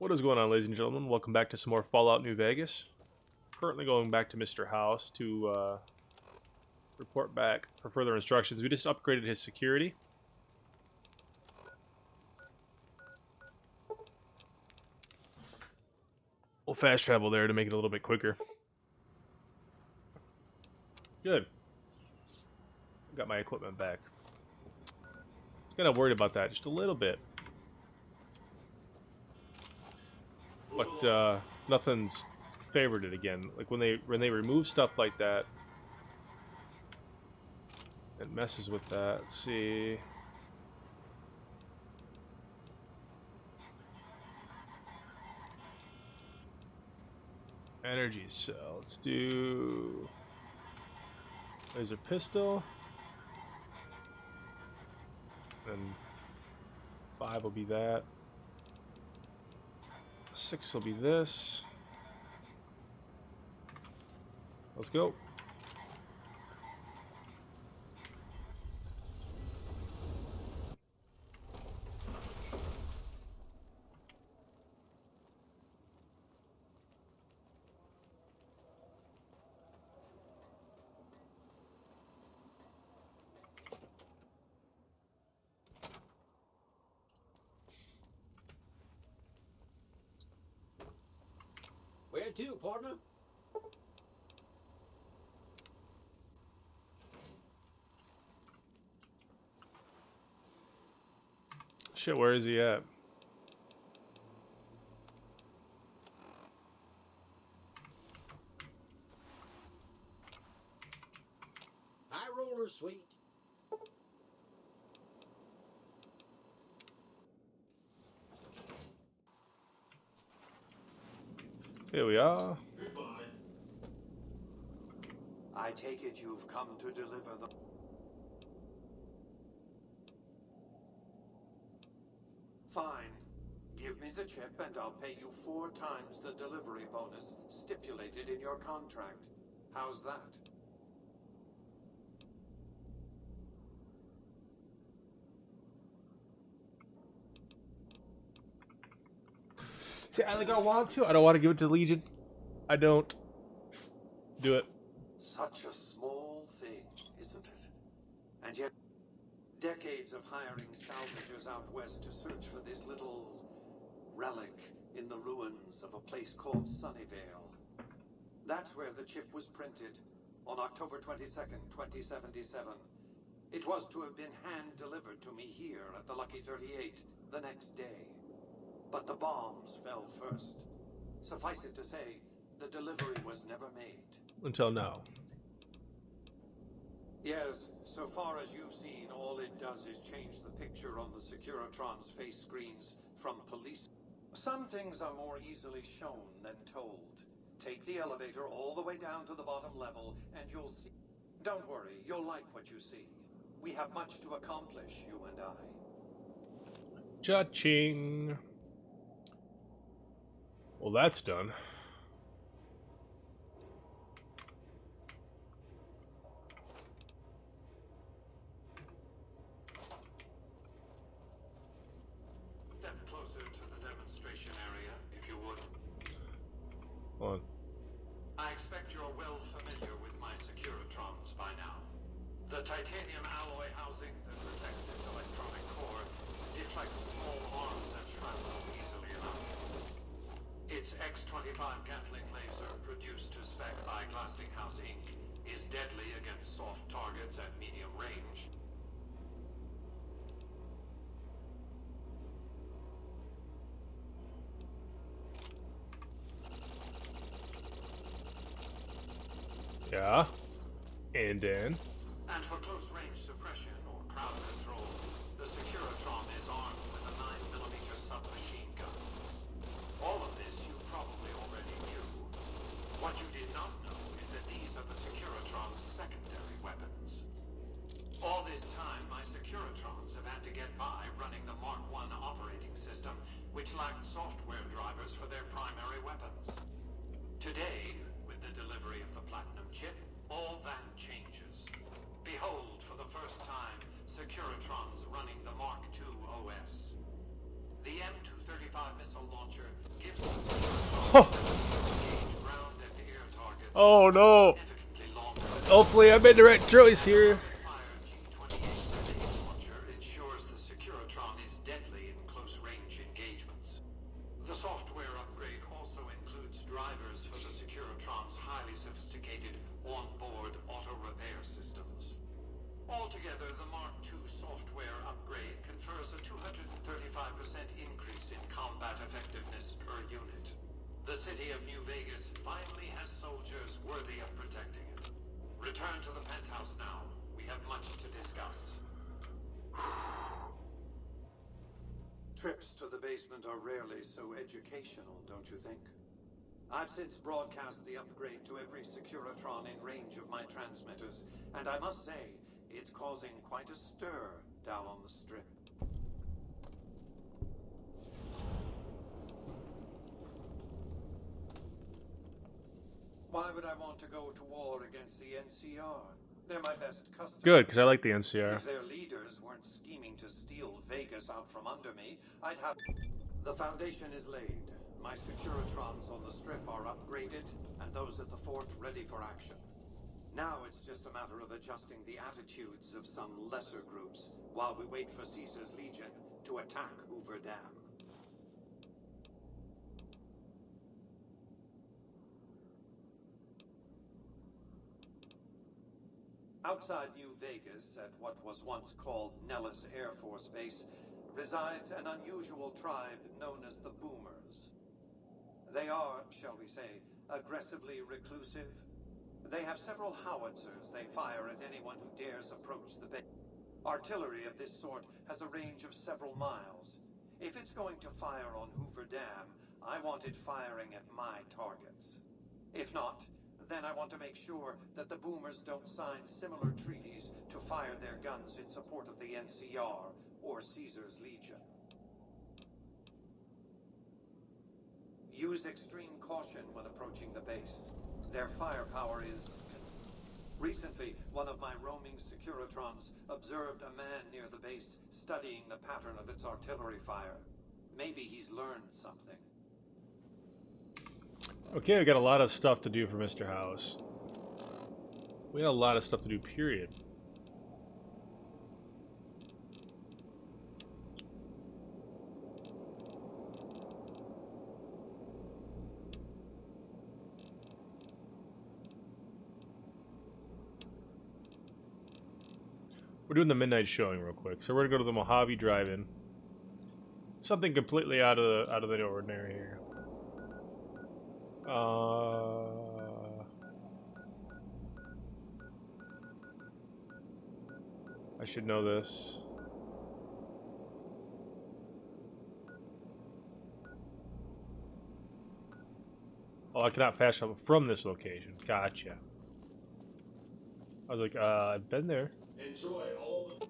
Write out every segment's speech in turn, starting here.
What is going on, ladies and gentlemen? Welcome back to some more Fallout New Vegas. Currently going back to Mr. House to report back for further instructions. We just upgraded his security. We'll fast travel there to make it a little bit quicker. Good. Got my equipment back. Kind of worried about that just a little bit. But nothing's favored it again. Like when they remove stuff like that, it messes with that. Let's see. Energy cell. Let's do laser pistol. And 5 will be that. 6 will be this. Let's go. Where to, partner? Shit, where is he at? High roller, sweet. Here we are. Goodbye. I take it you've come to deliver the... Fine. Give me the chip and I'll pay you 4 times the delivery bonus stipulated in your contract. How's that? See, I want to. I don't want to give it to Legion. I don't. Do it. Such a small thing, isn't it? And yet, decades of hiring salvagers out west to search for this little relic in the ruins of a place called Sunnyvale. That's where the chip was printed on October 22nd, 2077. It was to have been hand-delivered to me here at the Lucky 38 the next day. But the bombs fell first. Suffice it to say, the delivery was never made. Until now. Yes, so far as you've seen, all it does is change the picture on the Securitron's face screens from police. Some things are more easily shown than told. Take the elevator all the way down to the bottom level, and you'll see. Don't worry, you'll like what you see. We have much to accomplish, you and I. Cha-ching. Well, that's done. Step closer to the demonstration area, if you would. Hold on. I expect you're well familiar with my Securitrons by now. The titanium alloy housing that protects its electronic core deflects small arms and shrapnel easily enough. Its X-25 Gatling laser, produced to spec by Glassinghouse Inc., is deadly against soft targets at medium range. Yeah. And then. And for close-range suppression or crowd control, the Securitron is armed with a 9mm submachine gun. All of this you probably already knew. What you did not know is that these are the Securitron's secondary weapons. All this time, my Securitrons have had to get by running the Mark I operating system, which lacked software drivers for their primary weapons. Today, with the delivery of the Platinum chip, all that changes. Behold, for the first time, Securitrons running the Mark II OS. The M235 missile launcher Ground and air targets Oh no! significantly longer. Hopefully I made the right choice here. Fire G-28 grenade launcher ensures the Securitron is deadly in close-range engagements. The software upgrade also includes drivers for the Securitron's highly sophisticated on-board auto-repair systems. Altogether, the Mark II software upgrade confers a 235% increase in combat effectiveness per unit. The city of New Vegas finally has soldiers worthy of protecting it. Return to the penthouse now. We have much to discuss. Trips to the basement are rarely so educational, don't you think? I've since broadcast the upgrade to every Securitron in range of my transmitters, and I must say, it's causing quite a stir down on the strip. Why would I want to go to war against the NCR? They're my best customers. Good, because I like the NCR. If their leaders weren't scheming to steal Vegas out from under me, I'd have... The foundation is laid. My Securitrons on the strip are upgraded, and those at the fort ready for action. Now it's just a matter of adjusting the attitudes of some lesser groups while we wait for Caesar's Legion to attack Hoover Dam. Outside New Vegas, at what was once called Nellis Air Force Base, resides an unusual tribe known as the Boomers. They are, shall we say, aggressively reclusive. They have several howitzers they fire at anyone who dares approach the base. Artillery of this sort has a range of several miles. If it's going to fire on Hoover Dam, I want it firing at my targets. If not, then I want to make sure that the Boomers don't sign similar treaties to fire their guns in support of the NCR or Caesar's Legion. Use extreme caution when approaching the base. Their firepower is... Recently, one of my roaming Securitrons observed a man near the base studying the pattern of its artillery fire. Maybe he's learned something. Okay, we got a lot of stuff to do for Mr. House. We got a lot of stuff to do, period. We're doing the midnight showing real quick, so we're gonna go to the Mojave Drive-In. Something completely out of the ordinary here. I should know this. Oh, I cannot pass up from this location. Gotcha. I was like, I've been there. Enjoy all the...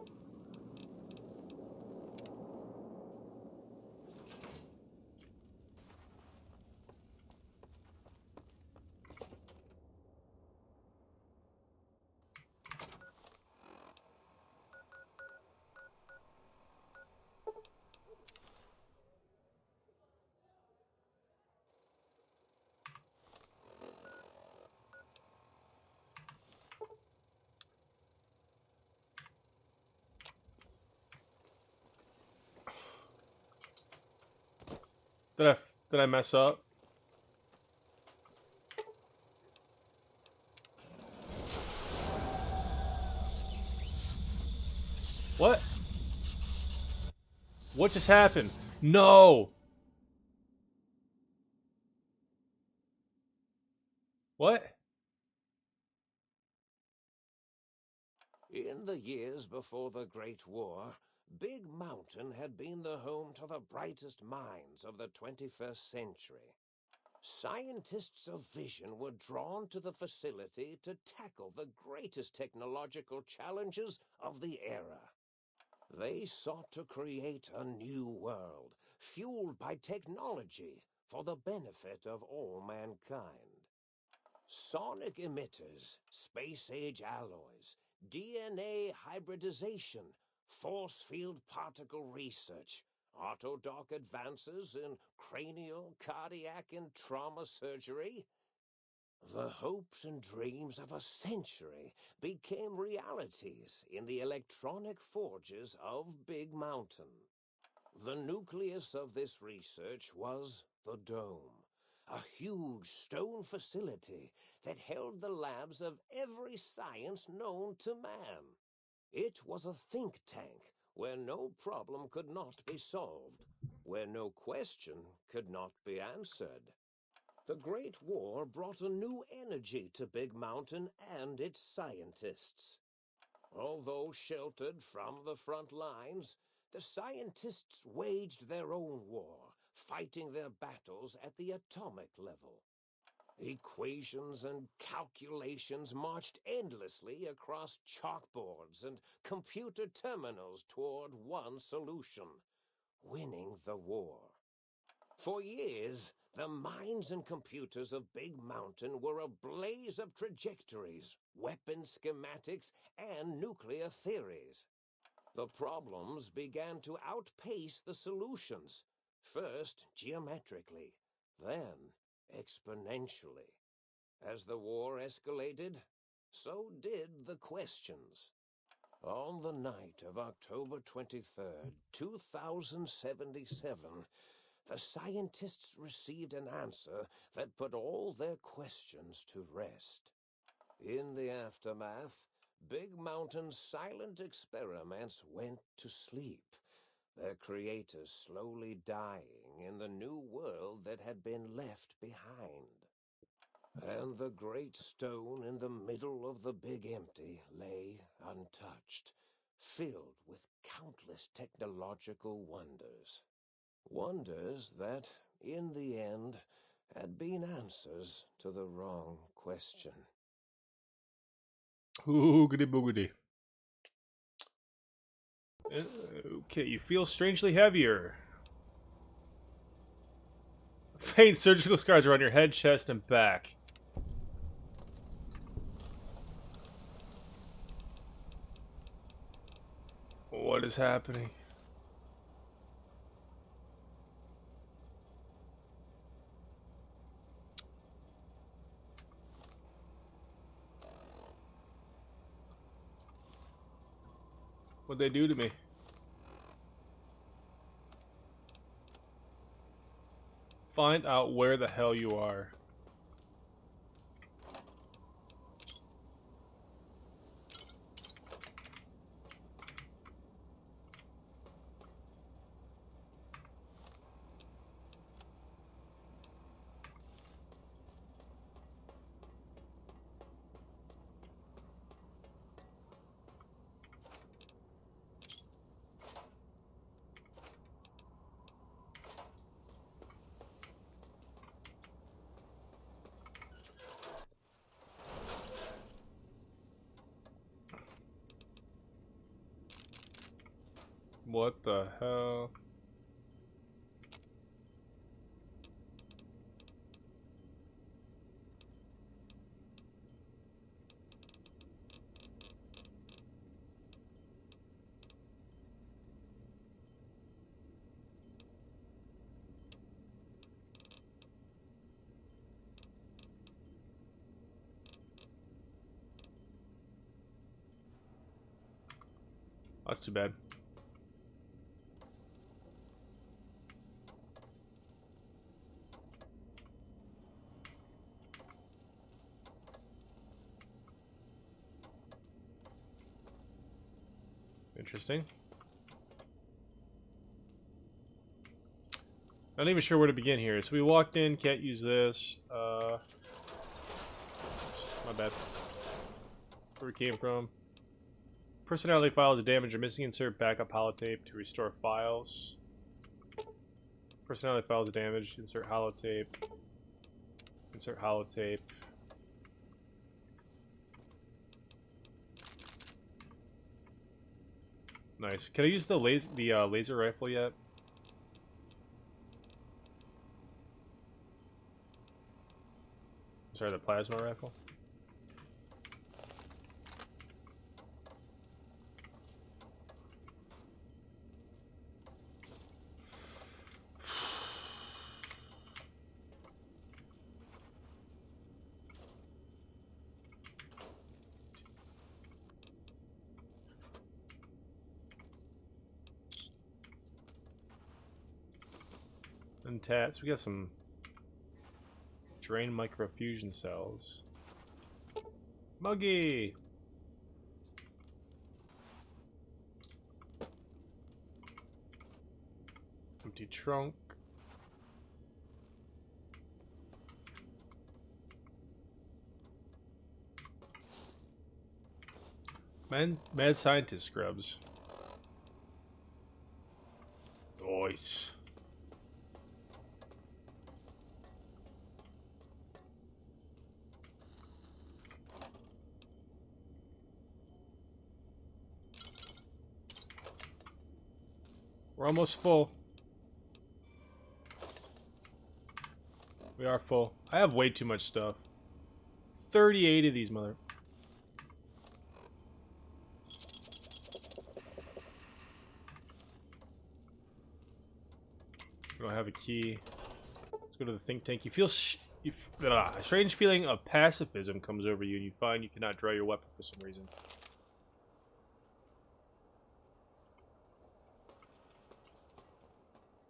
Did I mess up? What? What just happened? No! What? In the years before the Great War, Big Mountain had been the home to the brightest minds of the 21st century. Scientists of vision were drawn to the facility to tackle the greatest technological challenges of the era. They sought to create a new world, fueled by technology for the benefit of all mankind. Sonic emitters, space-age alloys, DNA hybridization, force field particle research, Autodoc advances in cranial, cardiac, and trauma surgery. The hopes and dreams of a century became realities in the electronic forges of Big Mountain. The nucleus of this research was the Dome, a huge stone facility that held the labs of every science known to man. It was a think tank where no problem could not be solved, where no question could not be answered. The Great War brought a new energy to Big Mountain and its scientists. Although sheltered from the front lines, the scientists waged their own war, fighting their battles at the atomic level. Equations and calculations marched endlessly across chalkboards and computer terminals toward one solution: winning the war. For years, the minds and computers of Big Mountain were a blaze of trajectories, weapon schematics, and nuclear theories. The problems began to outpace the solutions, first geometrically, then exponentially. As the war escalated, so did the questions. On the night of October 23rd, 2077, the scientists received an answer that put all their questions to rest. In the aftermath, Big Mountain's silent experiments went to sleep, their creators slowly dying in the new world that had been left behind. And the great stone in the middle of the Big Empty lay untouched, filled with countless technological wonders. Wonders that, in the end, had been answers to the wrong question. Oogity boogity. Okay, you feel strangely heavier. Faint surgical scars around your head, chest, and back. What is happening? What'd they do to me? Find out where the hell you are. What the hell? That's too bad. Interesting. Not even sure where to begin here. So we walked in, can't use this. My bad. Where we came from. Personality files are damaged or missing. Insert backup holotape to restore files. Personality files are damaged. Insert holotape. Insert holotape. Nice. Can I use the laser rifle yet? Sorry, the plasma rifle. And tats. We got some drain microfusion cells. Muggy! Empty trunk. Mad scientist scrubs. Nice. We're almost full. We are full. I have way too much stuff. 38 of these mother... We don't have a key. Let's go to the think tank. You feel a strange feeling of pacifism comes over you, and you find you cannot draw your weapon for some reason.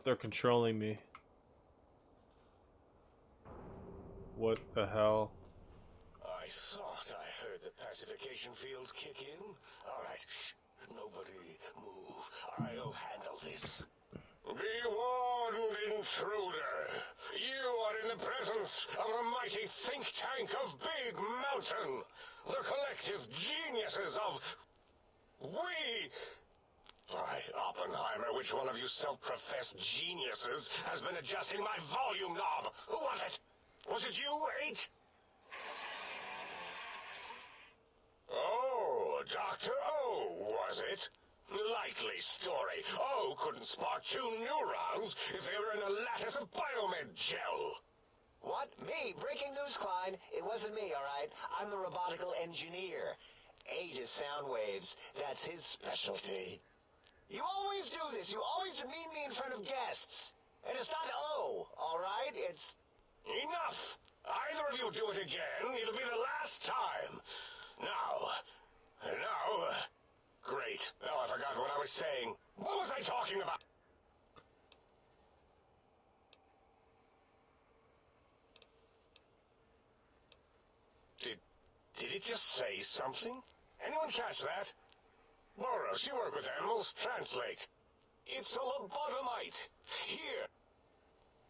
They're controlling me. What the hell? I thought I heard the pacification field kick in. All right, shh. Nobody move. I'll handle this. Be warned, intruder. You are in the presence of the mighty think tank of Big Mountain. The collective geniuses of... We... By Oppenheimer, which one of you self-professed geniuses has been adjusting my volume knob? Who was it? Was it you, 8? Oh, Dr. O, was it? Likely story. O couldn't spark 2 neurons if they were in a lattice of biomed gel. What? Me? Breaking news, Klein. It wasn't me, all right? I'm the robotical engineer. 8 is sound waves. That's his specialty. You always do this. You always demean me in front of guests. And it's not O, all right? It's... Enough! Either of you do it again, it'll be the last time. Now... Great. Now I forgot what I was saying. What was I talking about? Did it just say something? Anyone catch that? Boros, you work with animals. Translate. It's a lobotomite. Here.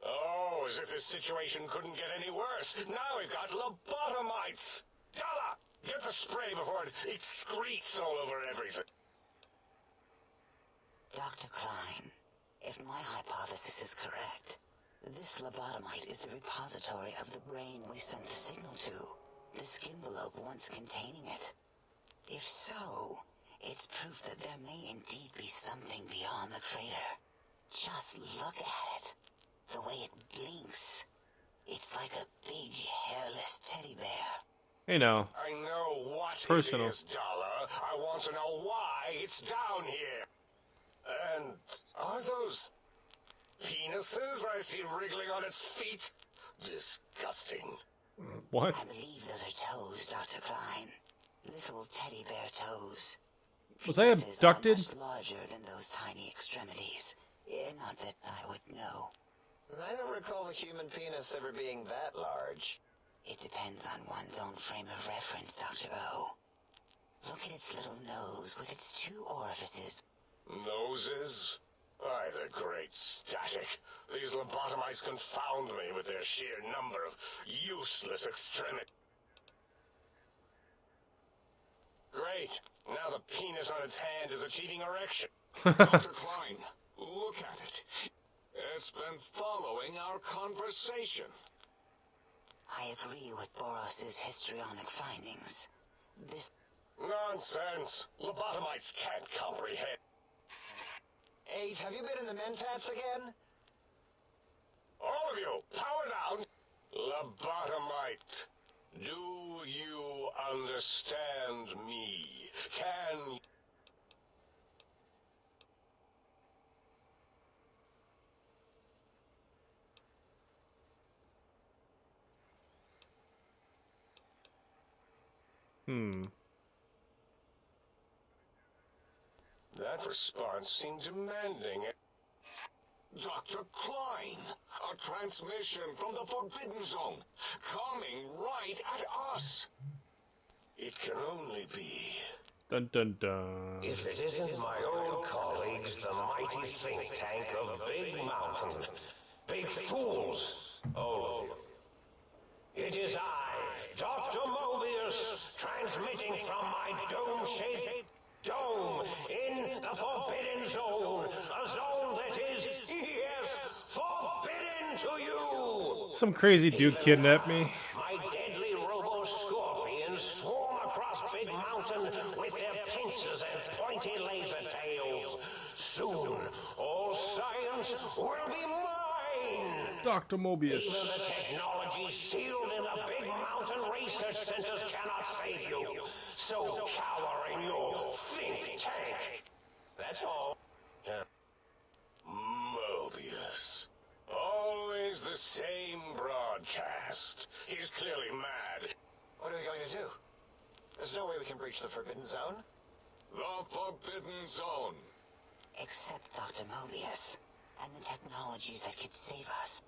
Oh, as if this situation couldn't get any worse. Now we've got lobotomites. Dalla! Get the spray before it excretes all over everything. Dr. Klein, if my hypothesis is correct, this lobotomite is the repository of the brain we sent the signal to, the skin envelope once containing it. If so, it's proof that there may indeed be something beyond the crater. Just look at it. The way it blinks. It's like a big, hairless teddy bear. Hey, now. I know what It's personal. it is, Dollar. I want to know why it's down here. And are those penises I see wriggling on its feet? Disgusting. What? I believe those are toes, Dr. Klein. Little teddy bear toes. Was I Penises abducted? are much larger than those tiny extremities. Not that I would know. I don't recall the human penis ever being that large. It depends on one's own frame of reference, Dr. O. Look at its little nose with its 2 orifices. Noses? Why, the great static. These lobotomites confound me with their sheer number of useless extremities. Great. Now the penis on its hand is achieving erection. Dr. Klein, look at it. It's been following our conversation. I agree with Boros's histrionic findings. This... Nonsense. Lobotomites can't comprehend. 8, have you been in the mentats again? All of you, power down. Lobotomite, do you understand me? Can... That response seemed demanding. Dr. Klein, transmission from the Forbidden Zone, coming right at us. It can only be... Dun dun dun. If it isn't my old colleagues, the mighty think tank of Big Mountain. Big fools, all of you. It is I, Dr. Mobius, transmitting from my dome-shaped dome in the Forbidden Zone. A zone that is, yes, forbidden to you. Some crazy dude kidnapped me. My deadly robo-scorpions swarm across Big Mountain with their pincers and pointy laser tails. Soon, all science will be mine! Dr. Mobius. Even the technology sealed in the Big Mountain research centers cannot save you. So cower in your think tank. That's all. Mobius. Always the same broadcast. He's clearly mad. What are we going to do? There's no way we can breach the Forbidden Zone. The Forbidden Zone. Except Dr. Mobius and the technologies that could save us.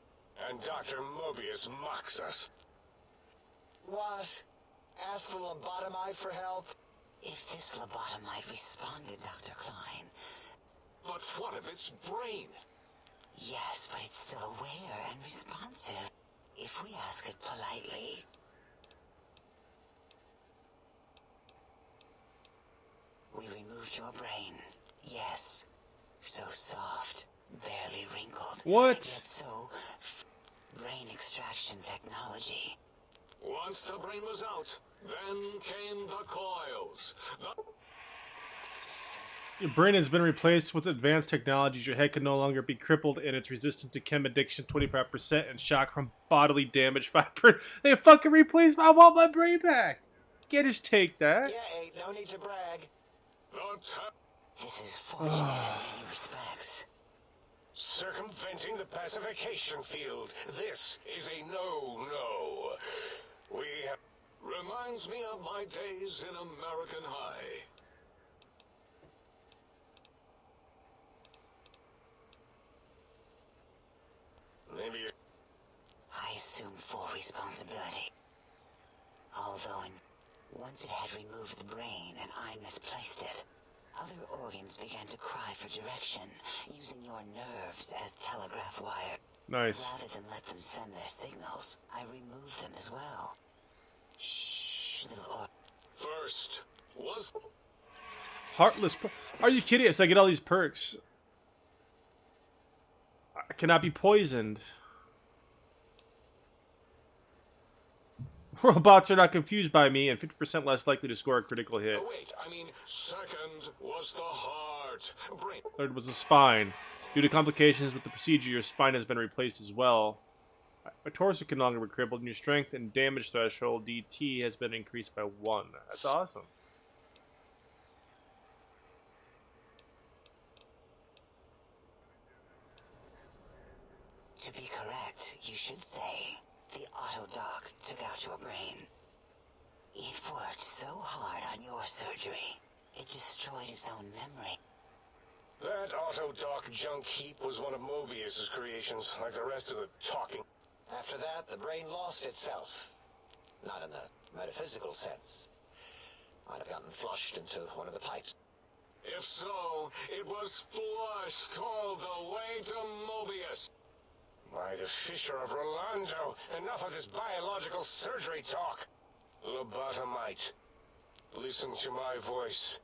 And Dr. Mobius mocks us. What? Ask the lobotomite for help? If this lobotomite responded, Dr. Klein, But what of its brain? yes, but it's still aware and responsive. If we ask it politely. We removed your brain. Yes. So soft, barely wrinkled. What? Yet so... brain extraction technology. Once the brain was out, then came the coils. Your brain has been replaced with advanced technologies. Your head can no longer be crippled, and it's resistant to chem addiction 25% and shock from bodily damage 5%. They fucking replaced I want my brain back. Can't just take that. Yeah, ain't no need to brag. This is fortunate in many respects. Circumventing the pacification field. This is a no-no. We have... Reminds me of my days in American High. Maybe... I assume full responsibility. Although once it had removed the brain and I misplaced it, other organs began to cry for direction, using your nerves as telegraph wire. Nice. Rather than let them send their signals, I removed them as well. Shh, little First was... Heartless. Are you kidding us? I get all these perks. I cannot be poisoned. Robots are not confused by me and 50% less likely to score a critical hit. Oh, wait, I mean, second was the heart. Brain. Third was the spine. Due to complications with the procedure, your spine has been replaced as well. My torso can no longer be crippled, and your strength and damage threshold, DT, has been increased by 1. That's awesome. To be correct, you should say, the autodoc took out your brain. It worked so hard on your surgery, it destroyed its own memory. That Autodoc junk heap was one of Mobius's creations, like the rest of the talking. After that, the brain lost itself. Not in the metaphysical sense. Might have gotten flushed into one of the pipes. If so, it was flushed all the way to Mobius. By the Fisher of Rolando, enough of this biological surgery talk. Lobotomite, listen to my voice.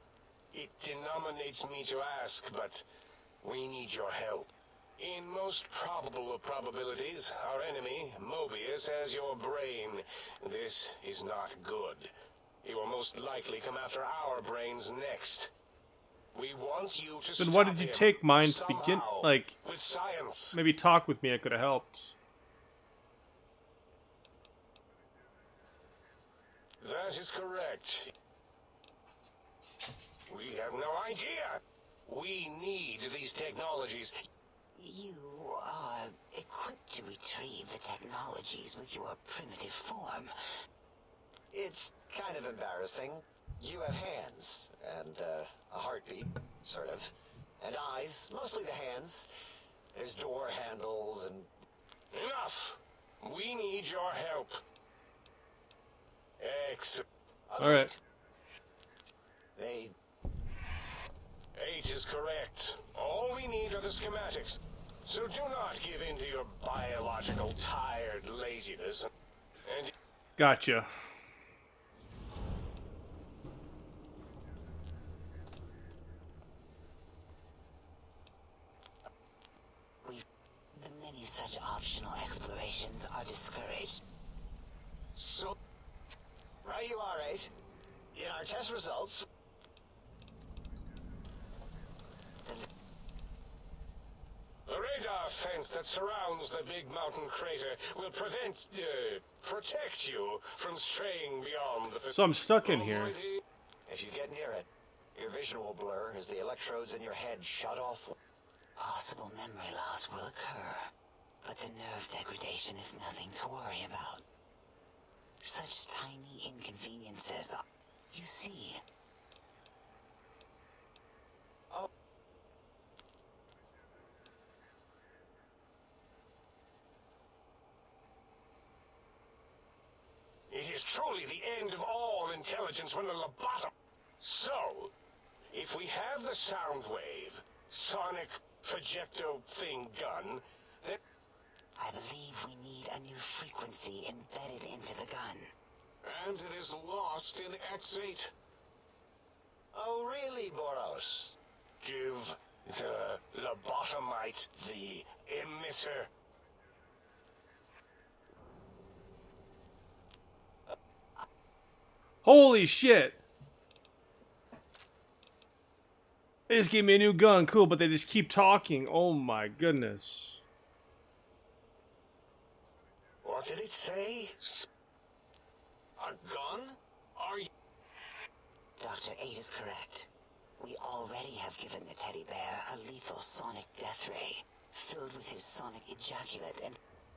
It denominates me to ask, but we need your help. In most probable of probabilities, our enemy, Mobius, has your brain. This is not good. He will most likely come after our brains next. We want you to Then why stop did you him take mine to begin? somehow, Like, with science. maybe talk with me. I could have helped. That is correct. We have no idea. We need these technologies. You are equipped to retrieve the technologies with your primitive form. It's kind of embarrassing. You have hands, and a heartbeat, sort of. And eyes, mostly the hands. There's door handles and... Enough! need your help. All right. 8 is correct. All we need are the schematics. So do not give in to your biological tired laziness. And Gotcha. The many such optional explorations are discouraged. so right you are, 8. In our test results, the radar fence that surrounds the big mountain crater will protect you from straying beyond the... So I'm stuck in here. Almighty- if you get near it, your vision will blur as the electrodes in your head shut off. Possible memory loss will occur, but the nerve degradation is nothing to worry about. Such tiny inconveniences, you see. It is truly the end of all intelligence when the lobotom... So, if we have the sound wave, sonic projecto thing gun, then... I believe we need a new frequency embedded into the gun. And it is lost in X8. Oh, really, Boros? Give the lobotomite the emitter. Holy shit! They just gave me a new gun, cool, but they just keep talking. Oh my goodness. What did it say? A gun? Are you... Dr. 8 is correct. We already have given the teddy bear a lethal sonic death ray, filled with his sonic ejaculate, and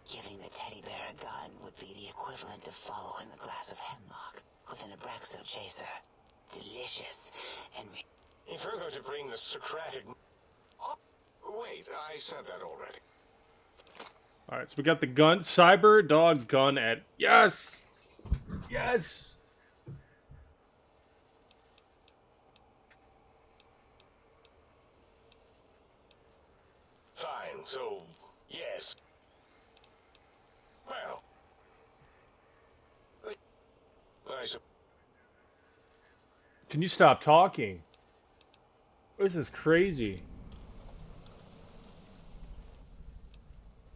giving the teddy bear a gun would be the equivalent of following a glass of hemlock with an Abraxo chaser. Delicious and... If we're going to bring the Socratic... Oh, wait, I said that already. Alright, so we got the gun. Cyber dog gun at... Yes! Yes! Fine, so, yes. Well... I suppose... Can you stop talking? This is crazy.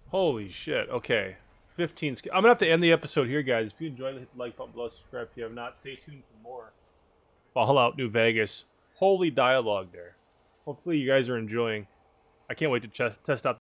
Holy shit. Okay. 15. I'm gonna have to end the episode here, guys. If you enjoyed it, hit the like button below, subscribe if you have not. Stay tuned for more Fallout New Vegas. Holy dialogue there. Hopefully you guys are enjoying. I can't wait to test out